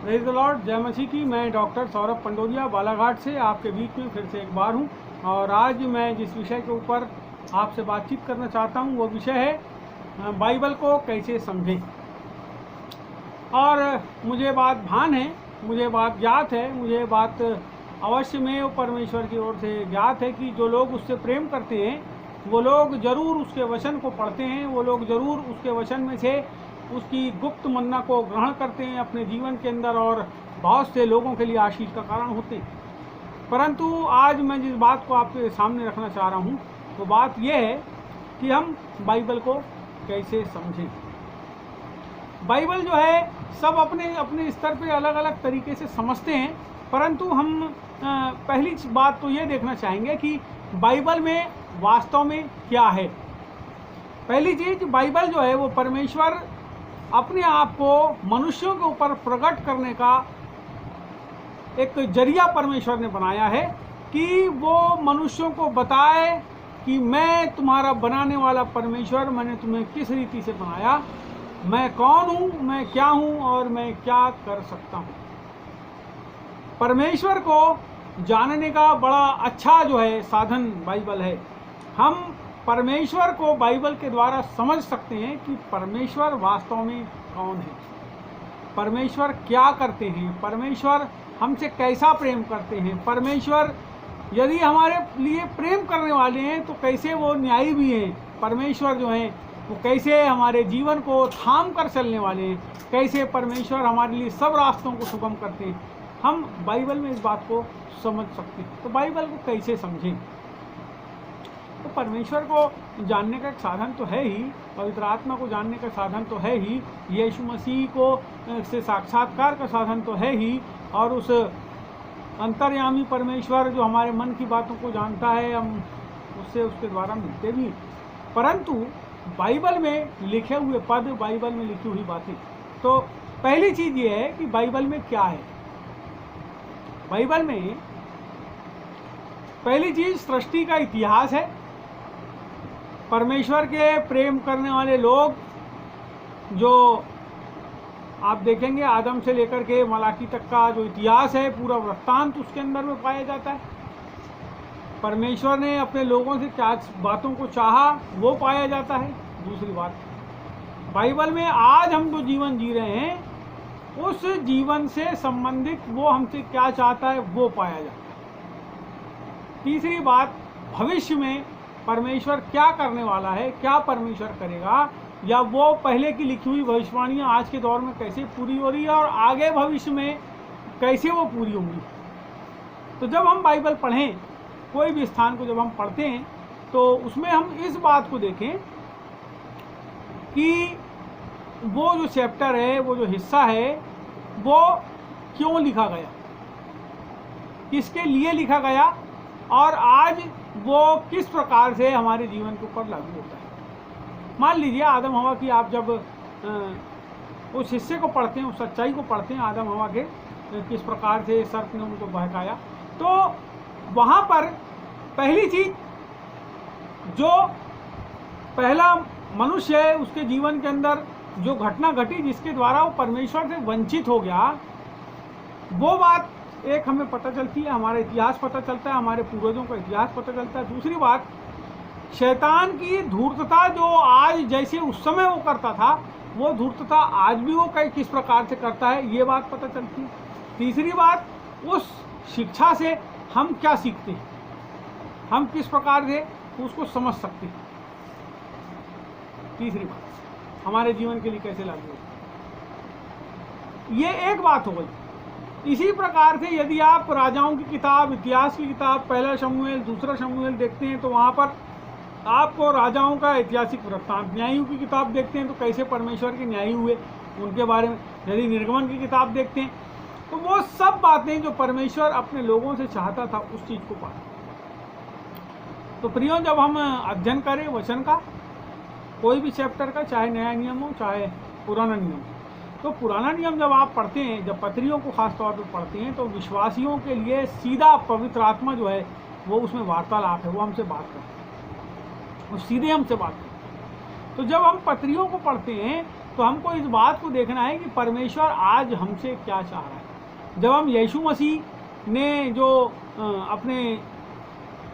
Praise the Lord, जय मसीह की। मैं डॉक्टर सौरभ पंडोरिया बालाघाट से आपके बीच में फिर से एक बार हूं और आज मैं जिस विषय के ऊपर आपसे बातचीत करना चाहता हूं वो विषय है बाइबल को कैसे समझें। और मुझे बात भान है, मुझे बात ज्ञात है, मुझे बात अवश्य में परमेश्वर की ओर से ज्ञात है कि जो लोग उससे प्रेम करते हैं वो लोग ज़रूर उसके वचन को पढ़ते हैं, वो लोग ज़रूर उसके वचन में से उसकी गुप्त मन्ना को ग्रहण करते हैं अपने जीवन के अंदर और बहुत से लोगों के लिए आशीष का कारण होते हैं। परंतु आज मैं जिस बात को आपके सामने रखना चाह रहा हूँ वो बात यह है कि हम बाइबल को कैसे समझें। बाइबल जो है सब अपने अपने स्तर पे अलग अलग तरीके से समझते हैं, परंतु हम पहली बात तो ये देखना चाहेंगे कि बाइबल में वास्तव में क्या है। पहली चीज़, बाइबल जो है वो परमेश्वर अपने आप को मनुष्यों के ऊपर प्रकट करने का एक जरिया परमेश्वर ने बनाया है कि वो मनुष्यों को बताए कि मैं तुम्हारा बनाने वाला परमेश्वर, मैंने तुम्हें किस रीति से बनाया, मैं कौन हूँ, मैं क्या हूँ और मैं क्या कर सकता हूँ। परमेश्वर को जानने का बड़ा अच्छा जो है साधन बाइबल है। हम परमेश्वर को बाइबल के द्वारा समझ सकते हैं कि परमेश्वर वास्तव में कौन है, परमेश्वर क्या करते हैं, परमेश्वर हमसे कैसा प्रेम करते हैं, परमेश्वर यदि हमारे लिए प्रेम करने वाले हैं तो कैसे वो न्यायी भी हैं, परमेश्वर जो हैं वो कैसे हमारे जीवन को थाम कर चलने वाले हैं, कैसे परमेश्वर हमारे लिए सब रास्तों को सुगम करते हैं। हम बाइबल में इस बात को समझ सकते हैं। तो बाइबल को कैसे समझें? तो परमेश्वर को जानने का एक साधन तो है ही, पवित्र आत्मा को जानने का साधन तो है ही, यीशु मसीह को से साक्षात्कार का साधन तो है ही, और उस अंतर्यामी परमेश्वर जो हमारे मन की बातों को जानता है हम उससे उसके द्वारा मिलते भी। परंतु बाइबल में लिखे हुए पद, बाइबल में लिखी हुई बातें, तो पहली चीज़ ये है कि बाइबल में क्या है। बाइबल में पहली चीज़ सृष्टि का इतिहास है। परमेश्वर के प्रेम करने वाले लोग जो आप देखेंगे आदम से लेकर के मलाकी तक का जो इतिहास है, पूरा वृत्तांत उसके अंदर में पाया जाता है। परमेश्वर ने अपने लोगों से क्या बातों को चाहा वो पाया जाता है। दूसरी बात, बाइबल में आज हम जो जीवन जी रहे हैं उस जीवन से संबंधित वो हमसे क्या चाहता है वो पाया जाता है। तीसरी बात, भविष्य में परमेश्वर क्या करने वाला है, क्या परमेश्वर करेगा, या वो पहले की लिखी हुई भविष्यवाणियाँ आज के दौर में कैसे पूरी हो रही है और आगे भविष्य में कैसे वो पूरी होंगी। तो जब हम बाइबल पढ़ें, कोई भी स्थान को जब हम पढ़ते हैं तो उसमें हम इस बात को देखें कि वो जो चैप्टर है, वो जो हिस्सा है, वो क्यों लिखा गया, किसके लिए लिखा गया और आज वो किस प्रकार से हमारे जीवन के ऊपर लागू होता है। मान लीजिए आदम हवा की आप जब उस हिस्से को पढ़ते हैं, उस सच्चाई को पढ़ते हैं, आदम हवा के किस प्रकार से सर्प ने उनको बहकाया, तो वहाँ पर पहली चीज़, जो पहला मनुष्य है उसके जीवन के अंदर जो घटना घटी जिसके द्वारा वो परमेश्वर से वंचित हो गया, वो बात एक हमें पता चलती है, हमारा इतिहास पता चलता है, हमारे पूर्वजों का इतिहास पता चलता है। दूसरी बात, शैतान की धूर्तता जो आज जैसे उस समय वो करता था वो धूर्तता आज भी वो किस प्रकार से करता है ये बात पता चलती है। तीसरी बात, उस शिक्षा से हम क्या सीखते हैं, हम किस प्रकार से उसको समझ सकते हैं। तीसरी बात, हमारे जीवन के लिए कैसे लागू होता है। ये एक बात हो गई। इसी प्रकार से यदि आप राजाओं की किताब, इतिहास की किताब, पहला शमूएल, दूसरा शमूएल देखते हैं तो वहाँ पर आपको राजाओं का ऐतिहासिक वृत्तांत, न्यायियों की किताब देखते हैं तो कैसे परमेश्वर के न्यायी हुए उनके बारे में, यदि निर्गमन की किताब देखते हैं तो वो सब बातें जो परमेश्वर अपने लोगों से चाहता था उस चीज़ को पाते। तो प्रियो, जब हम अध्ययन करें वचन का, कोई भी चैप्टर का, चाहे नया नियम हो चाहे पुराना नियम, तो पुराना नियम जब आप पढ़ते हैं, जब पत्रियों को खास तौर पर पढ़ते हैं, तो विश्वासियों के लिए सीधा पवित्र आत्मा जो है वो उसमें वार्तालाप है, वो हमसे बात करते हैं, वो सीधे हमसे बात करते हैं। तो जब हम पत्रियों को पढ़ते हैं तो हमको इस बात को देखना है कि परमेश्वर आज हमसे क्या चाह रहा है। जब हम यीशु मसीह ने जो अपने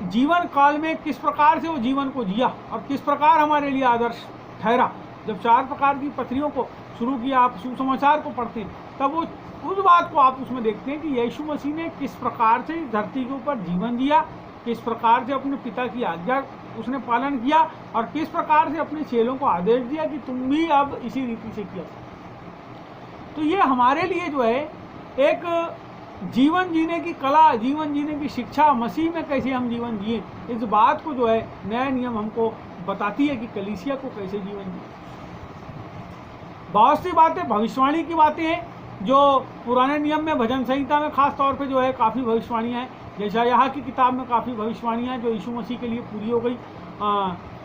जीवन काल में किस प्रकार से वो जीवन को जिया और किस प्रकार हमारे लिए आदर्श ठहरा, जब 4 प्रकार की पत्रियों को शुरू किया, आप सुसमाचार को पढ़ते हैं तब वो उस बात को आप उसमें देखते हैं कि यीशु मसीह ने किस प्रकार से इस धरती के ऊपर जीवन जिया, किस प्रकार से अपने पिता की आज्ञा उसने पालन किया और किस प्रकार से अपने चेलों को आदेश दिया कि तुम भी अब इसी रीति से किया। तो ये हमारे लिए जो है एक जीवन जीने की कला, जीवन जीने की शिक्षा, मसीह में कैसे हम जीवन जिए, इस बात को जो है नया नियम हमको बताती है कि कलीसिया को कैसे जीवन जिए। बहुत सी बातें भविष्यवाणी की बातें हैं जो पुराने नियम में, भजन संहिता में खास तौर पे जो है काफ़ी भविष्यवाणियाँ हैं। जैसा यहाँ की किताब में काफ़ी भविष्यवाणियाँ जो यीशु मसीह के लिए पूरी हो गई।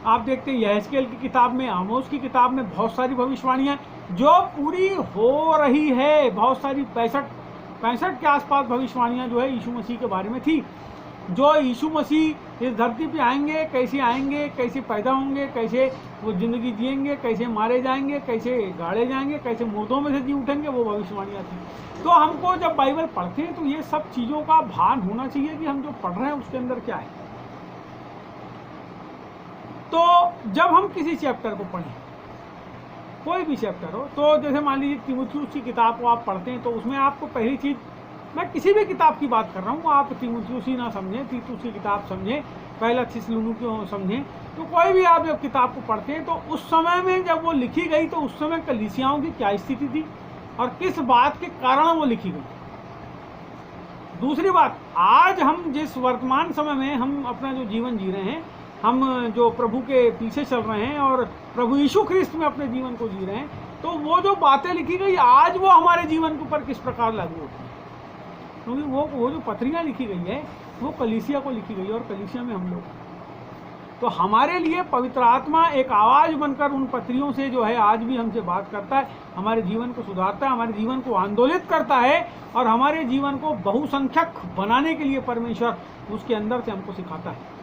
आप देखते हैं यहेजकेल की किताब में, आमोस की किताब में बहुत सारी भविष्यवाणियाँ जो पूरी हो रही है। बहुत सारी 65 के आसपास भविष्यवाणियाँ जो है यीशु मसीह के बारे में थी, जो यीशु मसीह इस धरती पे आएंगे, कैसे पैदा होंगे, कैसे वो ज़िंदगी जिएंगे, कैसे मारे जाएंगे, कैसे गाड़े जाएंगे, कैसे मुर्दों में से जी उठेंगे, वो भविष्यवाणियाँ थी। तो हमको जब बाइबल पढ़ते हैं तो ये सब चीज़ों का भान होना चाहिए कि हम जो पढ़ रहे हैं उसके अंदर क्या है। तो जब हम किसी चैप्टर को पढ़ें, कोई भी चैप्टर हो, तो जैसे मान लीजिए तीमुथियुस की किताब को आप पढ़ते हैं तो उसमें आपको पहली चीज़, मैं किसी भी किताब की बात कर रहा हूँ, आप तीमुथियुस ही ना समझें, तीतुस की किताब समझें, पहला थिस्सलुनीके को समझें, तो कोई भी आप जब किताब को पढ़ते हैं तो उस समय में जब वो लिखी गई तो उस समय कलीसियाओं की क्या स्थिति थी और किस बात के कारण वो लिखी गई। दूसरी बात, आज हम जिस वर्तमान समय में हम अपना जो जीवन जी रहे हैं, हम जो प्रभु के पीछे चल रहे हैं और प्रभु यीशु ख्रिस्त में अपने जीवन को जी रहे हैं, तो वो जो बातें लिखी गई आज वो हमारे जीवन के ऊपर किस प्रकार लागू होती है। क्योंकि वो जो पत्रियाँ लिखी गई है वो कलीसिया को लिखी गई और कलीसिया में हम लोग, तो हमारे लिए पवित्र आत्मा एक आवाज़ बनकर उन पत्रियों से जो है आज भी हमसे बात करता है, हमारे जीवन को सुधारता है, हमारे जीवन को आंदोलित करता है और हमारे जीवन को बहुसंख्यक बनाने के लिए परमेश्वर उसके अंदर से हमको सिखाता है।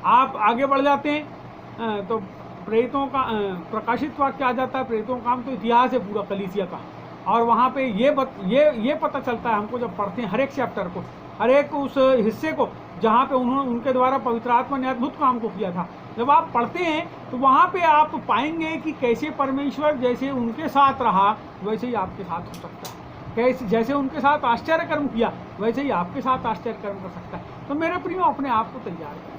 आप आगे बढ़ जाते हैं तो प्रेरितों का प्रकाशित वाक्य आ जाता है। प्रेरितों का काम तो इतिहास है पूरा कलीसिया का, और वहाँ पे ये पता चलता है हमको जब पढ़ते हैं हर एक चैप्टर को, हर एक उस हिस्से को जहाँ पे उनके द्वारा पवित्र आत्मा ने अद्भुत काम को किया था। जब आप पढ़ते हैं तो वहाँ पे आप पाएंगे कि कैसे परमेश्वर जैसे उनके साथ रहा वैसे ही आपके साथ हो सकता है, कैसे जैसे उनके साथ आश्चर्य कर्म किया वैसे ही आपके साथ आश्चर्य कर्म कर सकता है। तो मेरे प्रियो, अपने आप को तैयार करें,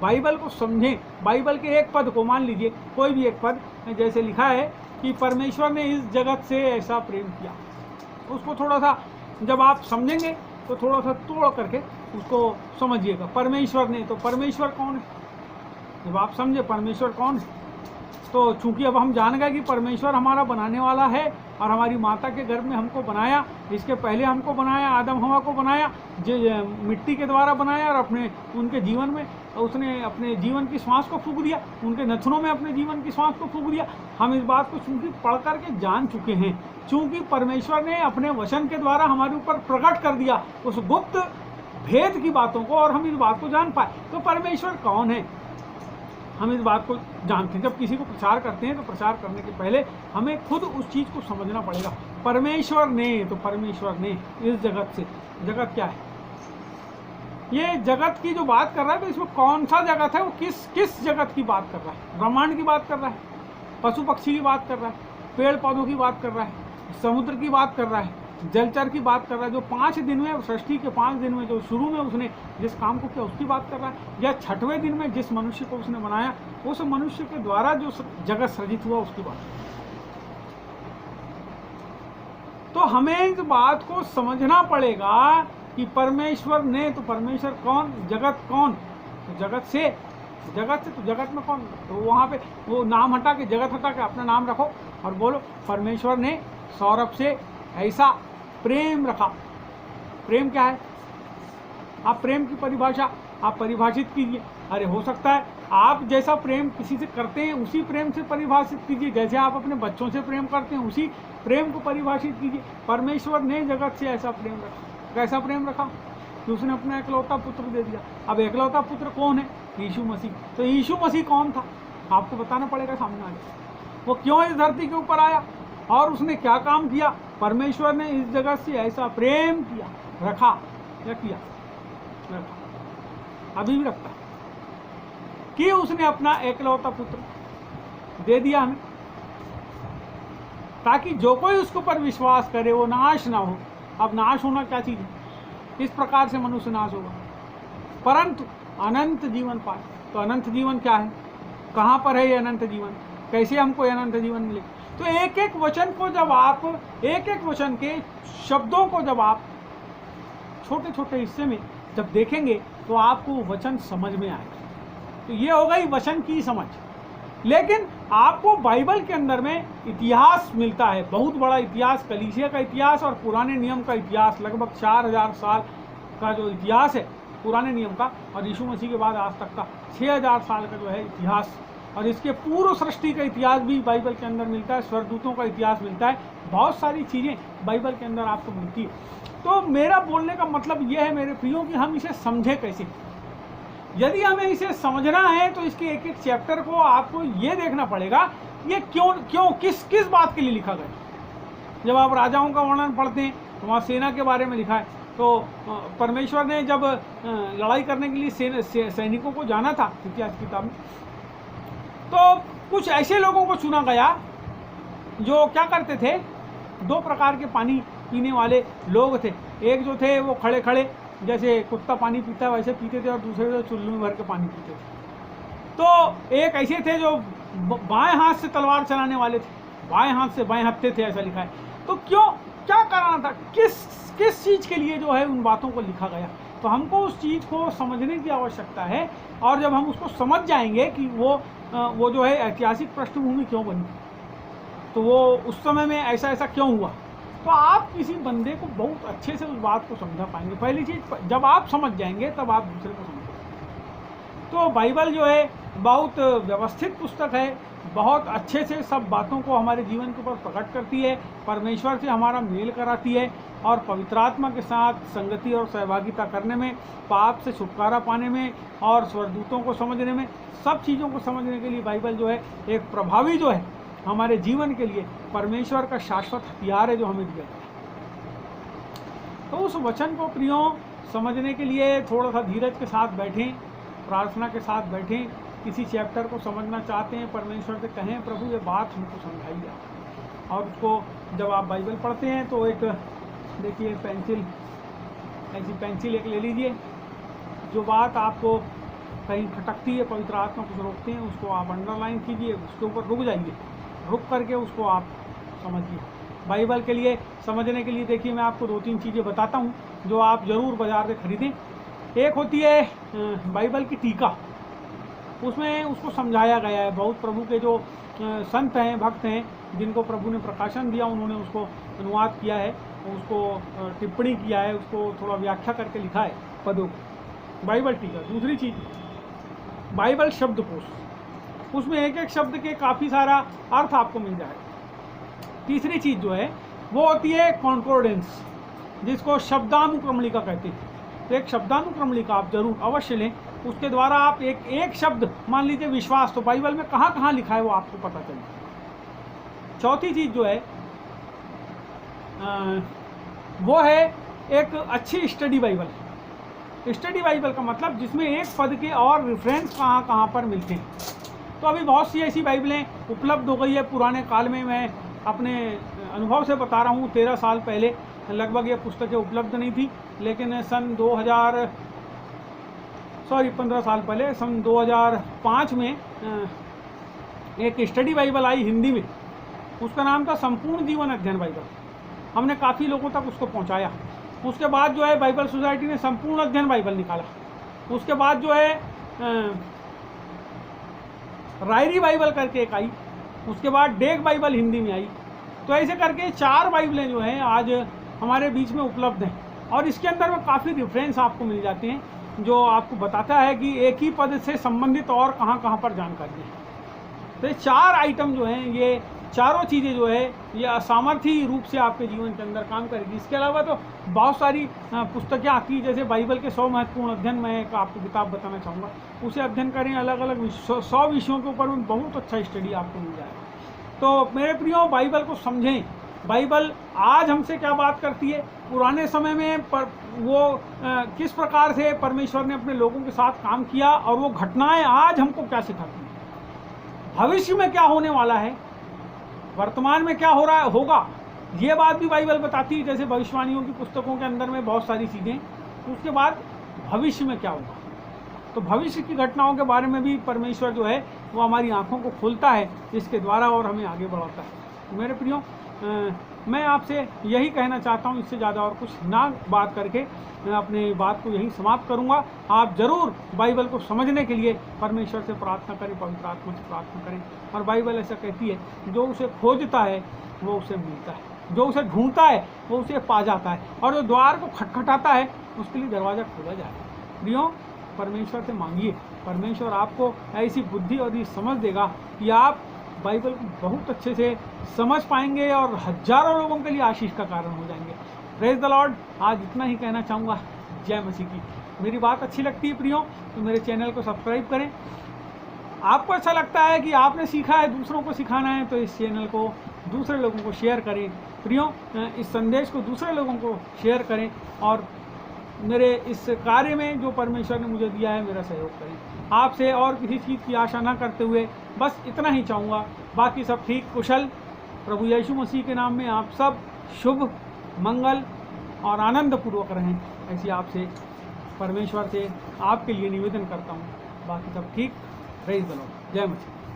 बाइबल को समझें। बाइबल के एक पद को, मान लीजिए कोई भी एक पद, जैसे लिखा है कि परमेश्वर ने इस जगत से ऐसा प्रेम किया, उसको थोड़ा सा जब आप समझेंगे तो थोड़ा सा तोड़ करके उसको समझिएगा। परमेश्वर ने, तो परमेश्वर कौन है, जब आप समझे परमेश्वर कौन है तो चूंकि अब हम जान गए कि परमेश्वर हमारा बनाने वाला है और हमारी माता के गर्भ में हमको बनाया, इसके पहले हमको बनाया, आदम हवा को बनाया, मिट्टी के द्वारा बनाया और उनके जीवन में उसने अपने जीवन की श्वास को फूंक दिया, उनके नथनों में अपने जीवन की श्वास को फूंक दिया। हम इस बात को चूंकि पढ़ करके जान चुके हैं, चूंकि परमेश्वर ने अपने वचन के द्वारा हमारे ऊपर प्रकट कर दिया उस गुप्त भेद की बातों को और हम इस बात को जान पाए। तो परमेश्वर कौन है हम इस बात को जानते हैं। जब किसी को प्रचार करते हैं तो प्रचार करने के पहले हमें खुद उस चीज़ को समझना पड़ेगा। परमेश्वर ने, तो परमेश्वर ने इस जगत से, जगत क्या है, ये जगत की जो बात कर रहा है तो इसमें कौन सा जगत है, वो किस जगत की बात कर रहा है। ब्रह्मांड की बात कर रहा है, पशु पक्षी की बात कर रहा है, पेड़ पौधों की बात कर रहा है, समुद्र की बात कर रहा है, जलचर की बात कर रहा है, जो 5 दिन में, सृष्टि के 5 दिन में जो शुरू में उसने जिस काम को किया उसकी बात कर रहा है, या 6वें दिन में जिस मनुष्य को उसने बनाया उस मनुष्य के द्वारा जो जगत सृजित हुआ उसकी बात। तो हमें इस बात को समझना पड़ेगा कि परमेश्वर ने, तो परमेश्वर कौन, जगत कौन, तो जगत से तो जगत में कौन, तो वहाँ पे वो नाम हटा के, जगत हटा के अपना नाम रखो और बोलो परमेश्वर ने सौरभ से ऐसा प्रेम रखा। प्रेम क्या है, आप प्रेम की परिभाषा आप परिभाषित कीजिए। अरे हो सकता है आप जैसा प्रेम किसी से करते हैं उसी प्रेम से परिभाषित कीजिए, जैसे आप अपने बच्चों से प्रेम करते हैं उसी प्रेम को परिभाषित कीजिए। परमेश्वर ने जगत से ऐसा प्रेम रखा। कैसा प्रेम रखा कि उसने अपना एकलौता पुत्र दे दिया। अब एकलौता पुत्र कौन है, यीशु मसीह। तो यीशु मसीह कौन था आपको बताना पड़ेगा सामने आगे। वो क्यों इस धरती के ऊपर आया और उसने क्या काम किया। परमेश्वर ने इस जगत से ऐसा प्रेम किया, रखा, क्या किया, रखा, अभी भी रखता है, कि उसने अपना एकलौता पुत्र दे दिया हमें, ताकि जो कोई उसके ऊपर विश्वास करे वो नाश ना हो। अब नाश होना क्या चीज़ है, इस प्रकार से मनुष्य नाश होगा, परंतु अनंत जीवन पाए। तो अनंत जीवन क्या है, कहाँ पर है ये अनंत जीवन, कैसे हमको ये अनंत जीवन मिले। तो एक एक वचन को जब आप, एक एक वचन के शब्दों को जब आप छोटे छोटे हिस्से में जब देखेंगे तो आपको वचन समझ में आएगा। तो ये हो गई वचन की समझ। लेकिन आपको बाइबल के अंदर में इतिहास मिलता है, बहुत बड़ा इतिहास, कलीसिया का इतिहास और पुराने नियम का इतिहास, लगभग 4000 साल का जो इतिहास है पुराने नियम का, और यीशु मसीह के बाद आज तक का 6000 साल का जो है इतिहास, और इसके पूर्व सृष्टि का इतिहास भी बाइबल के अंदर मिलता है, स्वर्गदूतों का इतिहास मिलता है, बहुत सारी चीज़ें बाइबल के अंदर आपको मिलती है। तो मेरा बोलने का मतलब यह है मेरे प्रियो कि हम इसे समझे कैसे। यदि हमें इसे समझना है तो इसके एक एक चैप्टर को आपको ये देखना पड़ेगा ये क्यों किस बात के लिए लिखा गया। जब आप राजाओं का वर्णन पढ़ते हैं तो वहाँ सेना के बारे में लिखा है। तो परमेश्वर ने जब लड़ाई करने के लिए सैनिकों को जाना था इतिहास की किताब में, तो कुछ ऐसे लोगों को चुना गया जो क्या करते थे, दो प्रकार के पानी पीने वाले लोग थे। एक जो थे वो खड़े खड़े जैसे कुत्ता पानी पीता है वैसे पीते थे, और दूसरे जो चुल्लू में भर के पानी पीते थे। तो एक ऐसे थे जो बाएं हाथ से तलवार चलाने वाले थे, बाएं हाथ से बाएं हत्थे थे, ऐसा लिखा है। तो क्यों, क्या करना था, किस चीज़ के लिए जो है उन बातों को लिखा गया। तो हमको उस चीज़ को समझने की आवश्यकता है, और जब हम उसको समझ जाएंगे कि वो जो है ऐतिहासिक पृष्ठभूमि क्यों बनी, तो वो उस समय में ऐसा ऐसा क्यों हुआ, तो आप किसी बंदे को बहुत अच्छे से उस बात को समझा पाएंगे। पहली चीज़, जब आप समझ जाएंगे तब आप दूसरे को समझेंगे। तो बाइबल जो है बहुत व्यवस्थित पुस्तक है, बहुत अच्छे से सब बातों को हमारे जीवन के ऊपर प्रकट करती है, परमेश्वर से हमारा मेल कराती है, और पवित्र आत्मा के साथ संगति और सहभागिता करने में, पाप से छुटकारा पाने में, और स्वर्गदूतों को समझने में, सब चीज़ों को समझने के लिए बाइबल जो है एक प्रभावी जो है हमारे जीवन के लिए परमेश्वर का शाश्वत हथियार है जो हमें दिया गया है। तो उस वचन को प्रियों समझने के लिए थोड़ा सा धीरज के साथ बैठें, प्रार्थना के साथ बैठें। किसी चैप्टर को समझना चाहते हैं, परमेश्वर से कहें प्रभु ये बात हमको समझाइए। और उसको जब आप बाइबल पढ़ते हैं तो एक देखिए पेंसिल, ऐसी पेंसिल एक ले लीजिए, जो बात आपको कहीं खटकती है, पवित्र आत्मा कुछ रोकते हैं, उसको आप अंडरलाइन कीजिए, उसके ऊपर रुक जाइए, रुक करके उसको आप समझिए। बाइबल के लिए समझने के लिए देखिए मैं आपको 2-3 चीज़ें बताता हूँ जो आप ज़रूर बाज़ार से खरीदें। एक होती है बाइबल की टीका, उसमें उसको समझाया गया है। बहुत प्रभु के जो संत हैं, भक्त हैं, जिनको प्रभु ने प्रकाशन दिया, उन्होंने उसको अनुवाद किया है, उसको टिप्पणी किया है, उसको थोड़ा व्याख्या करके लिखा है पदों को, बाइबल टीका। दूसरी चीज़ बाइबल शब्दकोश, उसमें एक एक शब्द के काफ़ी सारा अर्थ आपको मिल जाएगा। तीसरी चीज़ जो है वो होती है कॉन्कोर्डेंस, जिसको शब्दानुक्रमणिका कहते हैं। तो एक शब्दानुक्रमणिका आप जरूर अवश्य लें, उसके द्वारा आप एक शब्द, मान लीजिए विश्वास, तो बाइबल में कहाँ कहाँ लिखा है वो आपको पता चले। चौथी चीज़ जो है वो है एक अच्छी स्टडी बाइबल। स्टडी बाइबल का मतलब जिसमें एक पद के और रेफरेंस कहाँ कहाँ पर मिलते हैं। तो अभी बहुत सी ऐसी बाइबलें उपलब्ध हो गई है। पुराने काल में, मैं अपने अनुभव से बता रहा हूँ, 13 साल पहले लगभग ये पुस्तकें उपलब्ध नहीं थी, लेकिन सन 15 साल पहले, सन 2005 में एक स्टडी बाइबल आई हिंदी में, उसका नाम था संपूर्ण जीवन अध्ययन बाइबल। हमने काफ़ी लोगों तक उसको पहुँचाया। उसके बाद जो है बाइबल सोसाइटी ने संपूर्ण अध्ययन बाइबल निकाला। उसके बाद जो है रायरी बाइबल करके एक आई, उसके बाद डेग बाइबल हिंदी में आई। तो ऐसे करके 4 बाइबलें जो हैं आज हमारे बीच में उपलब्ध हैं, और इसके अंदर में काफ़ी रेफरेंस आपको मिल जाते हैं जो आपको बताता है कि एक ही पद से संबंधित और कहाँ कहाँ पर जानकारी है। तो ये 4 आइटम जो हैं, ये चारों चीज़ें जो है ये असामर्थी रूप से आपके जीवन के अंदर काम करेगी। इसके अलावा तो बहुत सारी पुस्तकें आती हैं, जैसे बाइबल के 100 महत्वपूर्ण अध्ययन, मैं एक आपको किताब बताना चाहूँगा, उसे अध्ययन करें। अलग अलग 100 विषयों के ऊपर में बहुत अच्छा स्टडी आपको मिल जाएगा। तो मेरे प्रियो, बाइबल को समझें। बाइबल आज हमसे क्या बात करती है, पुराने समय में किस प्रकार से परमेश्वर ने अपने लोगों के साथ काम किया और वो घटनाएं आज हमको क्या सिखाती हैं, भविष्य में क्या होने वाला है, वर्तमान में क्या हो रहा है होगा, ये बात भी बाइबल बताती है। जैसे भविष्यवाणियों की पुस्तकों के अंदर में बहुत सारी चीज़ें, उसके बाद भविष्य में क्या होगा, तो भविष्य की घटनाओं के बारे में भी परमेश्वर जो है वो हमारी आंखों को खोलता है, इसके द्वारा और हमें आगे बढ़ाता है। तो मेरे प्रियो, मैं आपसे यही कहना चाहता हूँ, इससे ज़्यादा और कुछ ना बात करके मैं अपनी बात को यहीं समाप्त करूँगा। आप ज़रूर बाइबल को समझने के लिए परमेश्वर से प्रार्थना करें, पवित्र आत्मा से प्रार्थना करें। और बाइबल ऐसा कहती है, जो उसे खोजता है वो उसे मिलता है, जो उसे ढूंढता है वो उसे पा जाता है, और जो द्वार को खटखटाता है उसके लिए दरवाज़ा खोला जाए। प्रियो, परमेश्वर से मांगिए, परमेश्वर आपको ऐसी बुद्धि और ये समझ देगा कि आप बाइबल को बहुत अच्छे से समझ पाएंगे और हजारों लोगों के लिए आशीष का कारण हो जाएंगे। Praise the Lord. आज इतना ही कहना चाहूँगा। जय मसीह की। मेरी बात अच्छी लगती है प्रियो तो मेरे चैनल को सब्सक्राइब करें। आपको अच्छा लगता है कि आपने सीखा है, दूसरों को सिखाना है, तो इस चैनल को दूसरे लोगों को शेयर करें। प्रियो, इस संदेश को दूसरे लोगों को शेयर करें और मेरे इस कार्य में जो परमेश्वर ने मुझे दिया है मेरा सहयोग करें। आपसे और किसी चीज़ की आशा ना करते हुए बस इतना ही चाहूँगा। बाकी सब ठीक कुशल। प्रभु यीशु मसीह के नाम में आप सब शुभ, मंगल और आनंदपूर्वक रहें, ऐसी आपसे परमेश्वर से आपके लिए निवेदन करता हूँ। बाकी सब ठीक। Praise the Lord. जय मसीह।